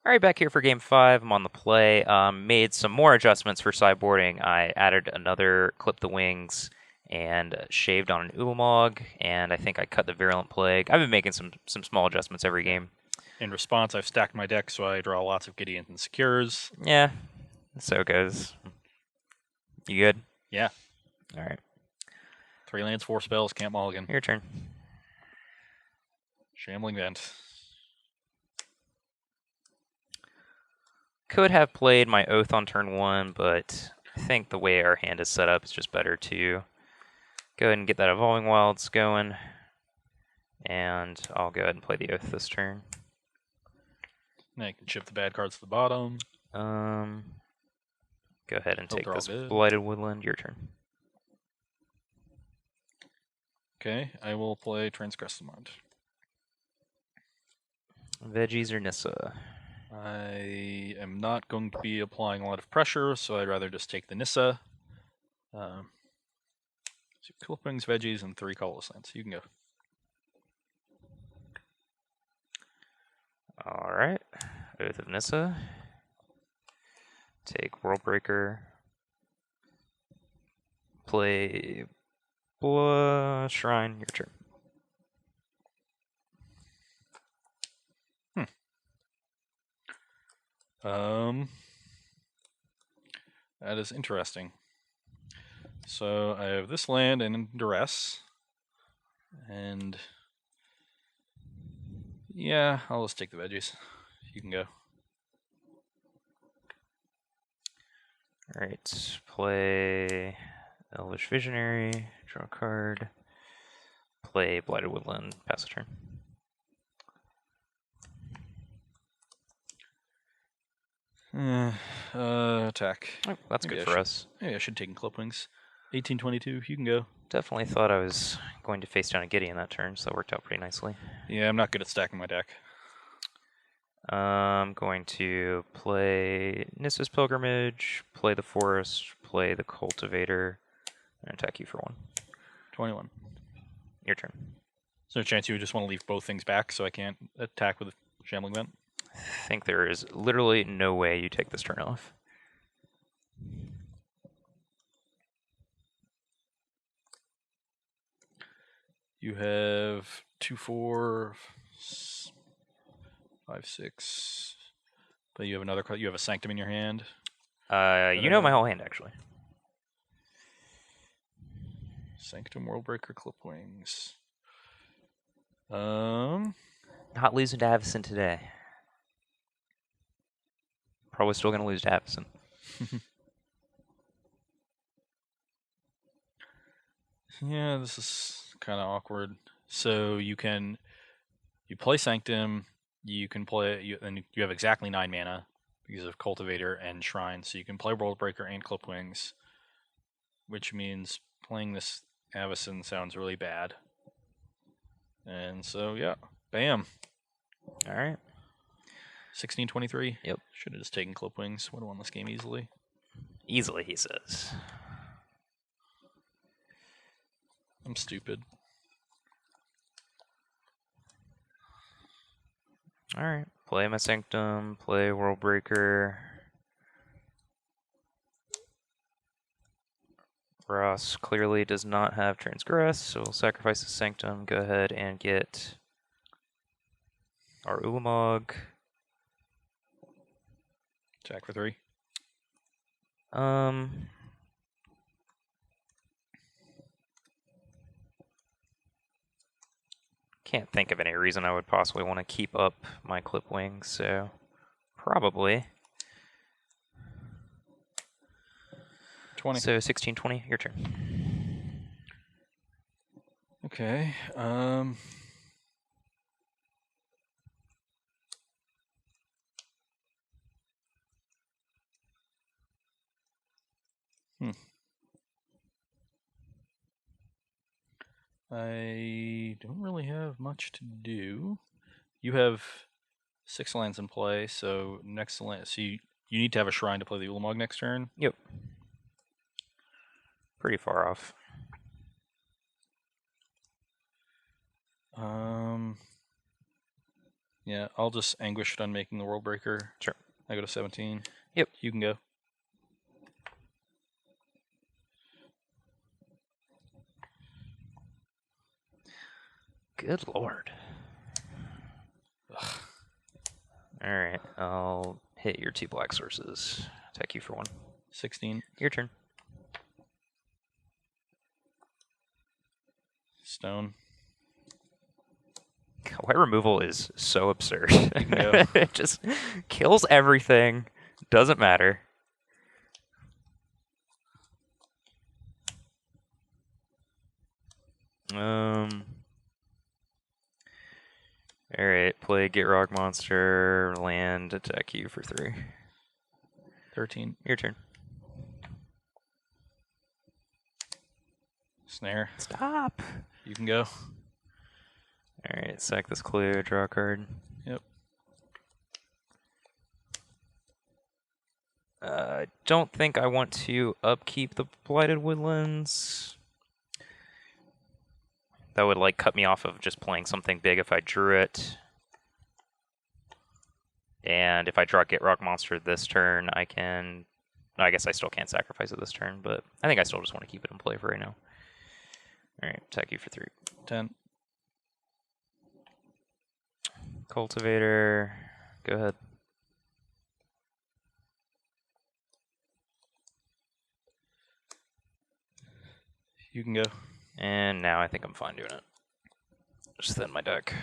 All right, back here for game 5. I'm on the play. Made some more adjustments for sideboarding. I added another clip the wings and shaved on an Ulamog, and I think I cut the Virulent Plague. I've been making some small adjustments every Yeah. game. In response, I've stacked my deck so I draw lots of Gideons and Secures. Yeah, so it goes. You good? Yeah. All right, 3 lands, 4 spells, can't mulligan. your turn. Shambling Vent. Could have played my Oath on turn 1, but I think the way our hand is set up, it's just better to go ahead and get that Evolving Wilds going. And I'll go ahead and play the Oath this turn. Now you can chip the bad cards to the bottom. Go ahead and Hope take they're all this good. Blighted Woodland. Your turn. Okay, I will play Transgress the Mind. Veggies or Nissa? I am not going to be applying a lot of pressure, so I'd rather just take the Nissa. So Clippings, Veggies, and 3 colorless lands. You can go. All right. Oath of Nissa. Take Worldbreaker. Play Shrine. Your turn. That is interesting. So I have this land in duress, and yeah, I'll just take the veggies. You can go. All right. Play Elvish Visionary. Draw a card. Play Blighted Woodland. Pass a turn. Attack. Oh, that's Maybe good I for should- us. Maybe I should take Clipwings. 1822. You can go. Definitely thought I was going to face down a Gideon that turn, so that worked out pretty nicely. Yeah, I'm not good at stacking my deck. I'm going to play Nissa's Pilgrimage, play the Forest, play the Cultivator, and attack you for 1. 21. Your turn. Is there a chance you would just want to leave both things back so I can't attack with a Shambling Vent? I think there is literally no way you take this turn off. You have 2, 4, 5, 6. But you have another card. You have a Sanctum in your hand. You know my whole hand, actually. Sanctum, Worldbreaker, Clipwings. Not losing to Avacyn today. Probably still going to lose to Avacyn. Yeah, this is kind of awkward. So you play Sanctum. You can play and you have exactly 9 mana because of Cultivator and Shrine. So you can play Worldbreaker and Clipwings, which means playing this Avacyn sounds really bad. And so yeah, bam. All right. 1623. Yep. Should have just taken Clipwings. Would have won this game easily. Easily, he says. I'm stupid. All right. Play my Sanctum, play Worldbreaker. Ross clearly does not have Transgress, so we'll sacrifice the Sanctum, go ahead and get our Ulamog. Attack for 3. Can't think of any reason I would possibly want to keep up my Clipwings, so probably. 20. So 1620, your turn. Okay. I don't really have much to do. You have 6 lands in play, so next land. So you need to have a shrine to play the Ulamog next turn. Yep. Pretty far off. Yeah, I'll just anguish it on making the World Breaker. Sure. I go to 17. Yep. You can go. Good lord. Ugh. All right, I'll hit your 2 black sources. Attack you for 1. 16. Your turn. Stone. White removal is so absurd. Yeah. It just kills everything. Doesn't matter. Alright, play Get Rock Monster, land, attack you for 3. 13. Your turn. Snare. Stop! You can go. Alright, sack this clue, draw a card. Yep. I don't think I want to upkeep the Blighted Woodlands. That would like cut me off of just playing something big if I drew it. And if I draw Get Rock Monster this turn, I can... No, I guess I still can't sacrifice it this turn, but I think I still just want to keep it in play for right now. Alright, attack you for 3. 10. Cultivator, go ahead. You can go. And now I think I'm fine doing it. Just thin my deck.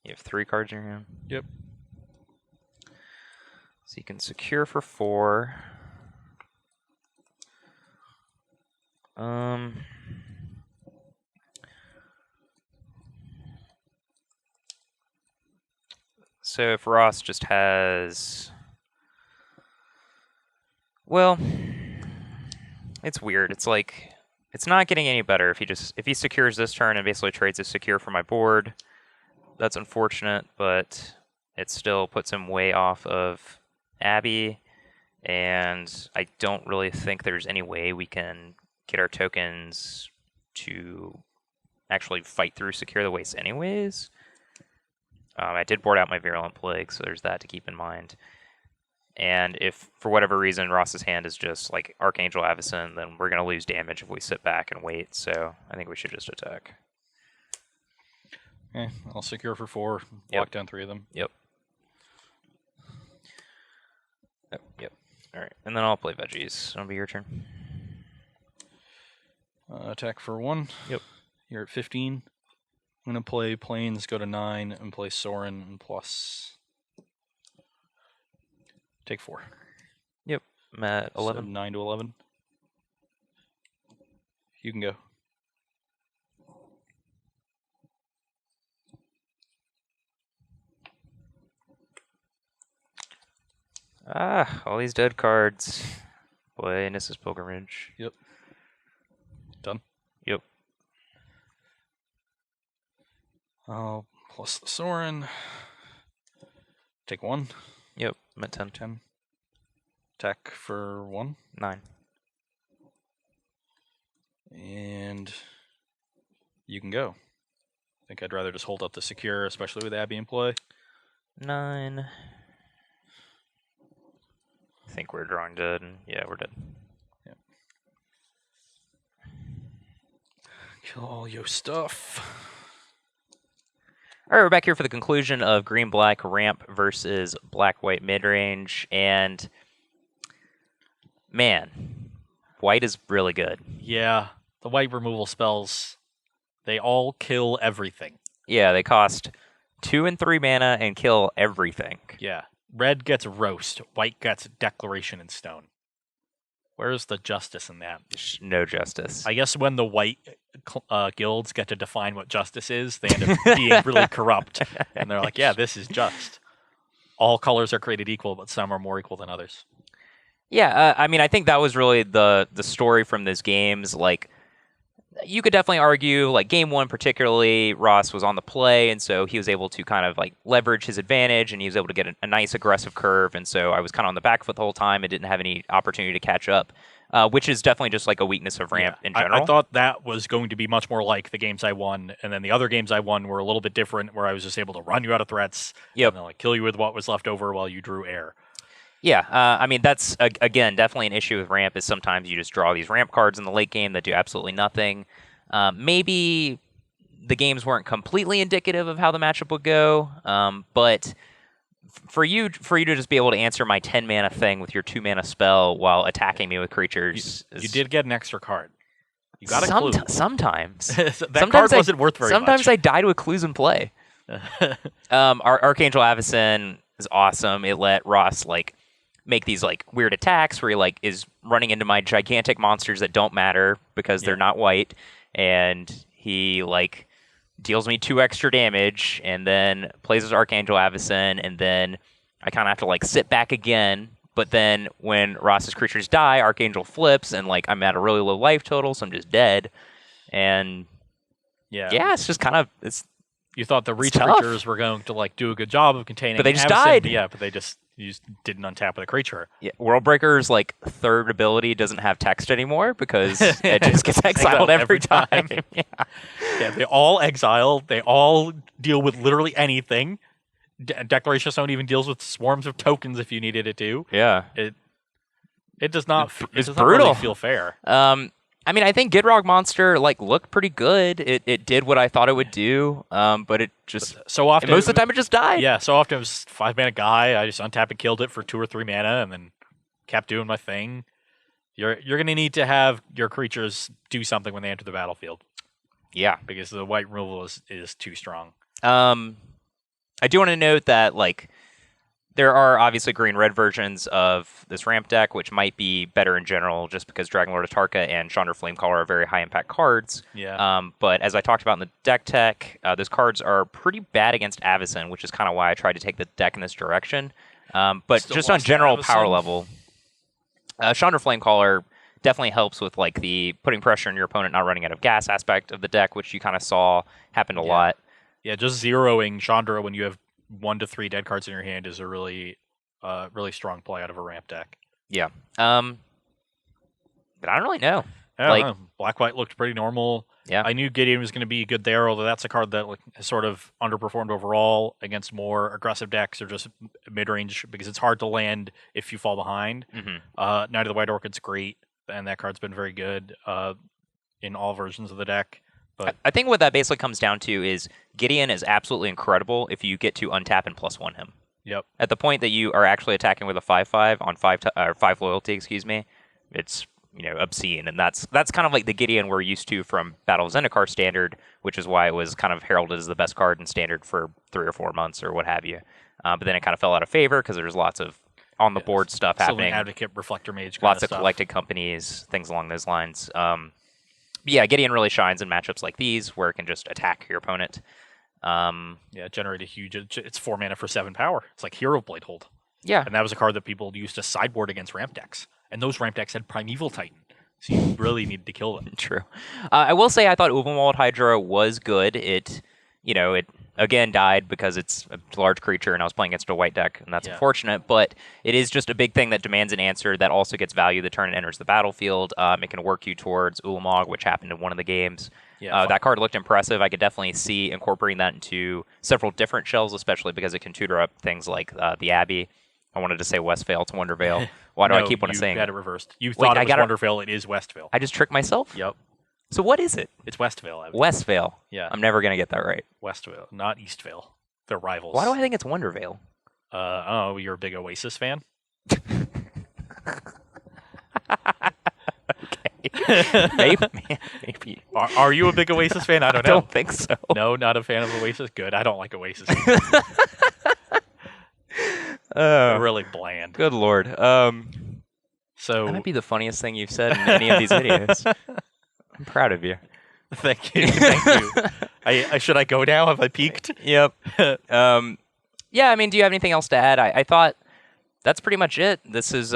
You have 3 cards in your hand? Yep. So you can secure for 4. So if Ross just has... Well, it's weird. It's like, it's not getting any better if he secures this turn and basically trades his secure for my board. That's unfortunate, but it still puts him way off of Abby, and I don't really think there's any way we can get our tokens to actually fight through Secure the Waste anyways. I did board out my Virulent Plague, so there's that to keep in mind. And if, for whatever reason, Ross's hand is just like Archangel Avacyn, then we're going to lose damage if we sit back and wait, so I think we should just attack. Okay, I'll secure for 4, block down 3 of them. Yep. Yep. Alright, and then I'll play veggies. It'll be your turn. Attack for 1. Yep. You're at 15. I'm going to play Plains, go to 9, and play Sorin and plus. Take 4. Yep. I'm at 11. So 9 to 11. You can go. Ah, all these dead cards. Boy, Nissa's Pilgrimage. Yep. Done? Yep. I'll plus the Sorin. Take 1. Yep, I'm at 10. 10. Attack for 1. 9. And you can go. I think I'd rather just hold up the secure, especially with Abby in play. 9. I think we're drawing dead, and yeah, we're dead. Yep. Kill all your stuff. All right, we're back here for the conclusion of green-black ramp versus black-white mid-range, and man, white is really good. Yeah, the white removal spells, they all kill everything. Yeah, they cost 2 and 3 mana and kill everything. Yeah, red gets roast, white gets declaration in stone. Where's the justice in that? No justice. I guess when the white guilds get to define what justice is, they end up being really corrupt. And they're like, yeah, this is just. All colors are created equal, but some are more equal than others. Yeah, I mean, I think that was really the story from those games. Like, you could definitely argue, like game one particularly, Ross was on the play, and so he was able to kind of like leverage his advantage, and he was able to get a nice aggressive curve, and so I was kind of on the back foot the whole time and didn't have any opportunity to catch up, which is definitely just like a weakness of ramp in general. I thought that was going to be much more like the games I won, and then the other games I won were a little bit different, where I was just able to run you out of threats, Yep. and then like kill you with what was left over while you drew air. Yeah, I mean, that's, again, definitely an issue with ramp is sometimes you just draw these ramp cards in the late game that do absolutely nothing. Maybe the games weren't completely indicative of how the matchup would go, but for you to just be able to answer my 10 mana thing with your 2 mana spell while attacking me with creatures, you did get an extra card. You got a clue. Sometimes. That card wasn't worth very much. Sometimes I die to a clues in play. Our Archangel Avacyn is awesome. It let Ross like make these like weird attacks where he like is running into my gigantic monsters that don't matter because they're not white, and he like deals me 2 extra damage and then plays his Archangel Avacyn, and then I kind of have to like sit back again. But then when Ross's creatures die, Archangel flips, and like I'm at a really low life total, so I'm just dead. And yeah, it's just kind of You thought the Reach creatures were going to like do a good job of containing, but they just Avacyn, died. Yeah, but you just didn't untap with a creature. Yeah, Worldbreaker's like third ability doesn't have text anymore because it just gets exiled every time. Yeah, they all exile. They all deal with literally anything. Declaration of Stone even deals with swarms of tokens if you needed it to. Yeah, it does not. It's does brutal. Not really feel fair. I mean, I think Gidrog Monster like looked pretty good. It did what I thought it would do, but it just so often most of the time it just died. Yeah, so often it was 5 mana guy. I just untapped and killed it for 2 or 3 mana, and then kept doing my thing. You're gonna need to have your creatures do something when they enter the battlefield. Yeah, because the white removal is too strong. I do want to note that like there are obviously green-red versions of this ramp deck, which might be better in general, just because Dragonlord Atarka and Chandra Flamecaller are very high-impact cards. Yeah. But as I talked about in the deck tech, those cards are pretty bad against Avacyn, which is kind of why I tried to take the deck in this direction. But Still just on general Avacyn. power level, Chandra Flamecaller definitely helps with like the putting pressure on your opponent not running out of gas aspect of the deck, which you kind of saw happened a lot. Yeah, just zeroing Chandra when you have 1 to 3 dead cards in your hand is a really strong play out of a ramp deck. Yeah. But I don't really know. I don't know. Black-white looked pretty normal. Yeah. I knew Gideon was going to be good there, although that's a card that has sort of underperformed overall against more aggressive decks or just mid-range because it's hard to land if you fall behind. Mm-hmm. Knight of the White Orchid's great, and that card's been very good in all versions of the deck. But I think what that basically comes down to is Gideon is absolutely incredible if you get to untap and +1 him. Yep. At the point that you are actually attacking with a 5/5 on 5 loyalty, excuse me, it's obscene, and that's kind of like the Gideon we're used to from Battle of Zendikar Standard, which is why it was kind of heralded as the best card in Standard for 3 or 4 months or what have you. But then it kind of fell out of favor because there's lots of on the board stuff happening. Advocate, Reflector Mage, lots of collected companies, things along those lines. Yeah, Gideon really shines in matchups like these where it can just attack your opponent. Generate a huge. It's 4 mana for 7 power. It's like Hero Blade Hold. Yeah, and that was a card that people used to sideboard against ramp decks, and those ramp decks had Primeval Titan, so you really needed to kill them. True. I will say I thought Uvenwald Hydra was good. It again died because it's a large creature and I was playing against a white deck, and that's unfortunate, but it is just a big thing that demands an answer that also gets value the turn it enters the battlefield. It can work you towards Ulamog, which happened in one of the games. That card looked impressive. I could definitely see incorporating that into several different shells, especially because it can tutor up things like the Abbey. I wanted to say Westvale to Wondervale. Why do I keep wanting to say you had it reversed. You thought it was Wondervale. It is Westvale. I just tricked myself? Yep. So what is it? It's Westvale. Westvale. Yeah. I'm never going to get that right. Westvale, not Eastvale. They're rivals. Why do I think it's Wondervale? You're a big Oasis fan? Okay. Maybe. Are you a big Oasis fan? I don't know. I don't think so. No, not a fan of Oasis? Good. I don't like Oasis. They're really bland. Good lord. So that might be the funniest thing you've said in any of these videos. I'm proud of you. Thank you. Thank you. Should I go now? Have I peaked? Yep. Yeah, I mean, do you have anything else to add? I thought that's pretty much it. This is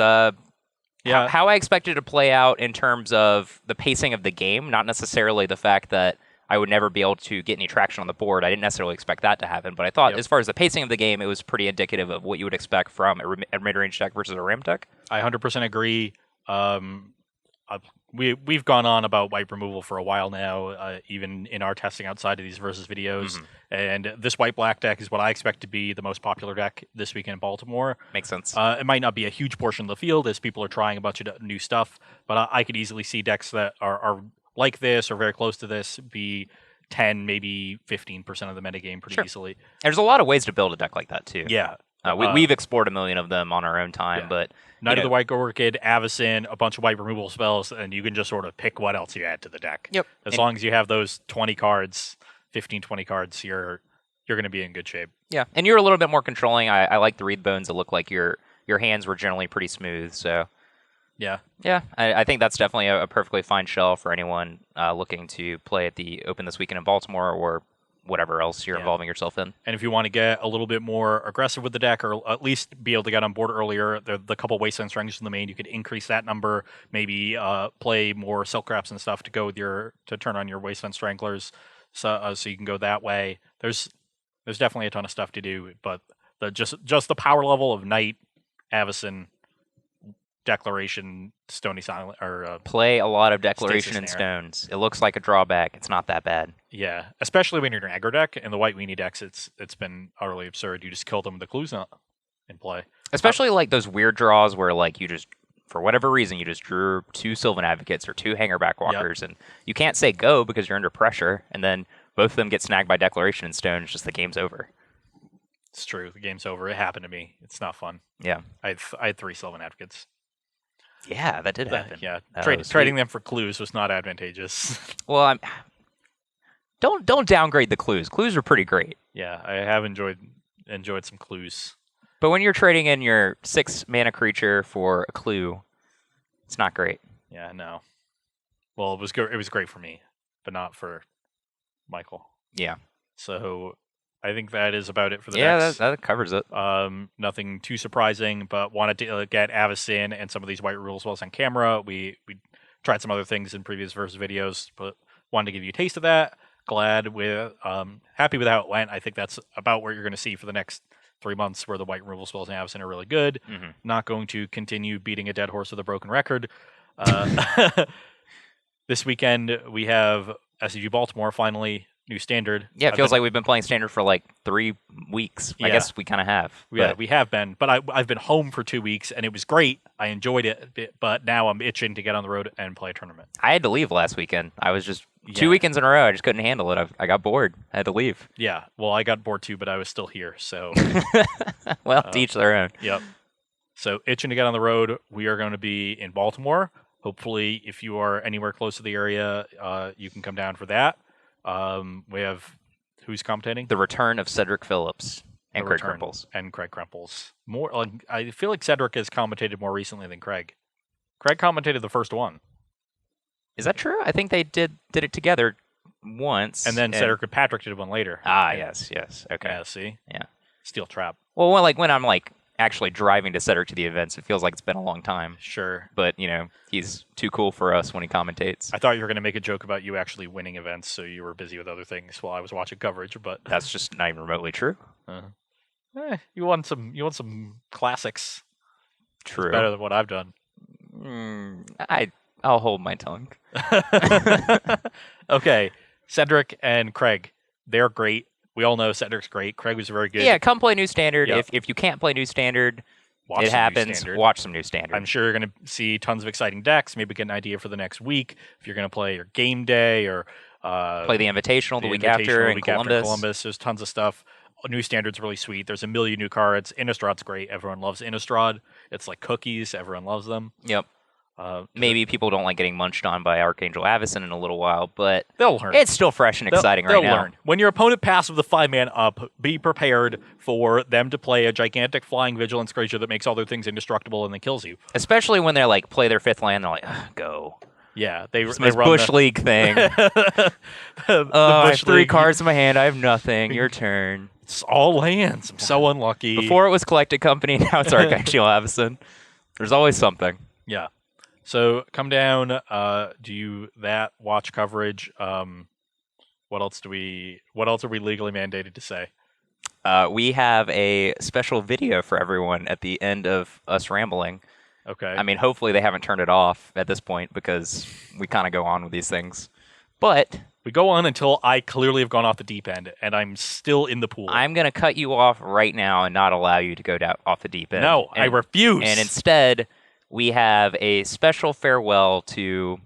Yeah. how I expected it to play out in terms of the pacing of the game, not necessarily the fact that I would never be able to get any traction on the board. I didn't necessarily expect that to happen, but I thought as far as the pacing of the game, it was pretty indicative of what you would expect from a mid-range deck versus a Ram deck. I 100% agree. We've gone on about wipe removal for a while now, even in our testing outside of these versus videos. And this white-black deck is what I expect to be the most popular deck this weekend in Baltimore. Makes sense. It might not be a huge portion of the field as people are trying a bunch of new stuff, but I could easily see decks that are like this or very close to this be 10, maybe 15% of the metagame pretty easily. There's a lot of ways to build a deck like that, too. Yeah. We've explored a million of them on our own time, but... Knight of the White Orchid, Avacyn, a bunch of white removal spells, and you can just sort of pick what else you add to the deck. Yep. As long as you have those 20 cards, 15, 20 cards, you're going to be in good shape. Yeah, and you're a little bit more controlling. I like the read bones. It looked like your hands were generally pretty smooth, so... Yeah. Yeah, I think that's definitely a perfectly fine shell for anyone looking to play at the Open this weekend in Baltimore or whatever else you're involving yourself in. And if you want to get a little bit more aggressive with the deck, or at least be able to get on board earlier, the couple Wasteland Stranglers in the main, you could increase that number, maybe play more Silk Wraps and stuff to go with to turn on your Wasteland Stranglers, so you can go that way. There's definitely a ton of stuff to do, but just the power level of Knight, Avacyn, Declaration, Stony Silent, or play a lot of Declaration and Stones. It looks like a drawback. It's not that bad. Yeah, especially when you're an aggro deck. In the white weenie decks, it's been utterly absurd. You just kill them with the clues in play. Especially like those weird draws where like you just, for whatever reason, you just drew 2 Sylvan Advocates or 2 Hangerback Walkers, and you can't say go because you're under pressure, and then both of them get snagged by Declaration and Stones. Just the game's over. It's true. The game's over. It happened to me. It's not fun. Yeah, I had 3 Sylvan Advocates. Yeah, that did happen. Yeah, trading them for clues was not advantageous. Well, don't downgrade the clues. Clues are pretty great. Yeah, I have enjoyed some clues. But when you're trading in your 6 mana creature for a clue, it's not great. Yeah, no. Well, it was great for me, but not for Michael. Yeah. So I think that is about it for the decks. Yeah, that covers it. Nothing too surprising, but wanted to get Avacyn and some of these white rules spells on camera. We tried some other things in previous versus videos, but wanted to give you a taste of that. Happy with how it went. I think that's about what you're going to see for the next 3 months, where the white removal spells in Avacyn are really good. Not going to continue beating a dead horse with a broken record. This weekend we have SCG Baltimore finally. New standard. Yeah, it feels like we've been playing standard for like 3 weeks. I guess we kind of have. Yeah, we have been. But I've been home for 2 weeks, and it was great. I enjoyed it a bit, but now I'm itching to get on the road and play a tournament. I had to leave last weekend. I was just 2 weekends in a row. I just couldn't handle it. I got bored. I had to leave. Yeah, well, I got bored too, but I was still here. So, well, to each their own. Yep. So itching to get on the road. We are going to be in Baltimore. Hopefully, if you are anywhere close to the area, you can come down for that. We have who's commentating? The return of Cedric Phillips and Craig Krempels. And Craig Krempels. More, I feel like Cedric has commentated more recently than Craig. Craig commentated the first one. Is that true? I think they did it together once. And then Cedric and Patrick did one later. Ah, yes. Okay. Yeah, see? Yeah. Steel trap. Well, when I'm actually driving to Cedric to the events, it feels like it's been a long time. Sure. But, he's too cool for us when he commentates. I thought you were going to make a joke about you actually winning events, so you were busy with other things while I was watching coverage, but... That's just not even remotely true. You won some classics. True. It's better than what I've done. I'll hold my tongue. Okay. Cedric and Craig, they're great. We all know Cedric's great. Craig was very good. Yeah, come play New Standard. Yep. If you can't play New Standard, Watch it happens. Watch some New Standard. I'm sure you're going to see tons of exciting decks. Maybe get an idea for the next week. If you're going to play your game day or play the Invitational the week after in Columbus. There's tons of stuff. New Standard's really sweet. There's a million new cards. Innistrad's great. Everyone loves Innistrad. It's like cookies. Everyone loves them. Yep. Maybe people don't like getting munched on by Archangel Avacyn in a little while, but they'll learn. It's still fresh and exciting right now. Learn. When your opponent passes with a 5-man up, be prepared for them to play a gigantic flying vigilance creature that makes all their things indestructible and then kills you. Especially when they're play their 5th land, they're like, go. Yeah, they run Bush League thing. I have 3 cards in my hand. I have nothing. Your turn. It's all lands. I'm so unlucky. Before it was Collected Company, now it's Archangel Avacyn. There's always something. Yeah. So come down, do that watch coverage. What else are we legally mandated to say? We have a special video for everyone at the end of us rambling. Okay. I mean, hopefully they haven't turned it off at this point because we kind of go on with these things. But we go on until I clearly have gone off the deep end and I'm still in the pool. I'm going to cut you off right now and not allow you to go down off the deep end. No, I refuse. And instead, we have a special farewell to...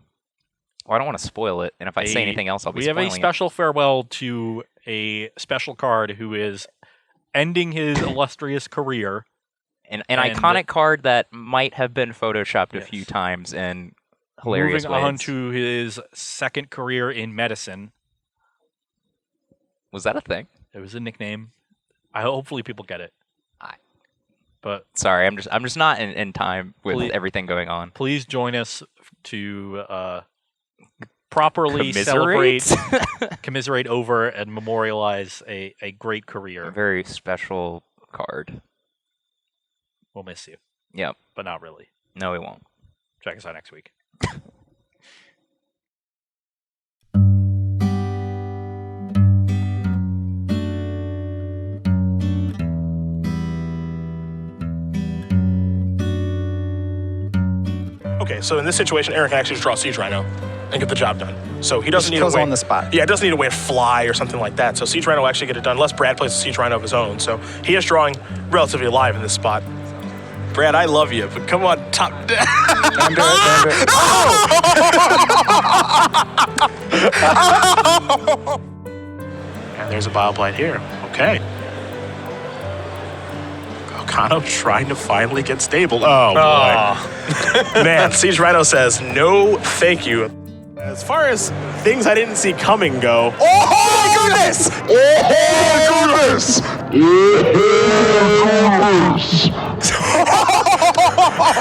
Well, I don't want to spoil it, and if I say anything else, I'll be spoiling it. We have a special farewell to a special card who is ending his illustrious career. An iconic card that might have been photoshopped a few times in hilarious ways. Moving on to his second career in medicine. Was that a thing? It was a nickname. Hopefully people get it. But sorry, I'm just not in time with everything going on. Please join us to properly celebrate, commiserate over, and memorialize a great career. A very special card. We'll miss you. Yep. But not really. No, we won't. Check us out next week. Okay, so in this situation, Aaron can actually just draw Siege Rhino and get the job done. So he doesn't need to wait on the spot. Yeah, it doesn't need to wait fly or something like that. So Siege Rhino will actually get it done, unless Brad plays a Siege Rhino of his own. So he is drawing relatively alive in this spot. Brad, I love you, but come on, top down. Don't do it. And there's a Bioblight here. Okay. Kano trying to finally get stable. Oh, boy. Man, Siege Rhino says, no, thank you. As far as things I didn't see coming go. Oh, my goodness!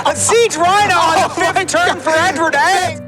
A Siege Rhino on the 5th turn for Edward A.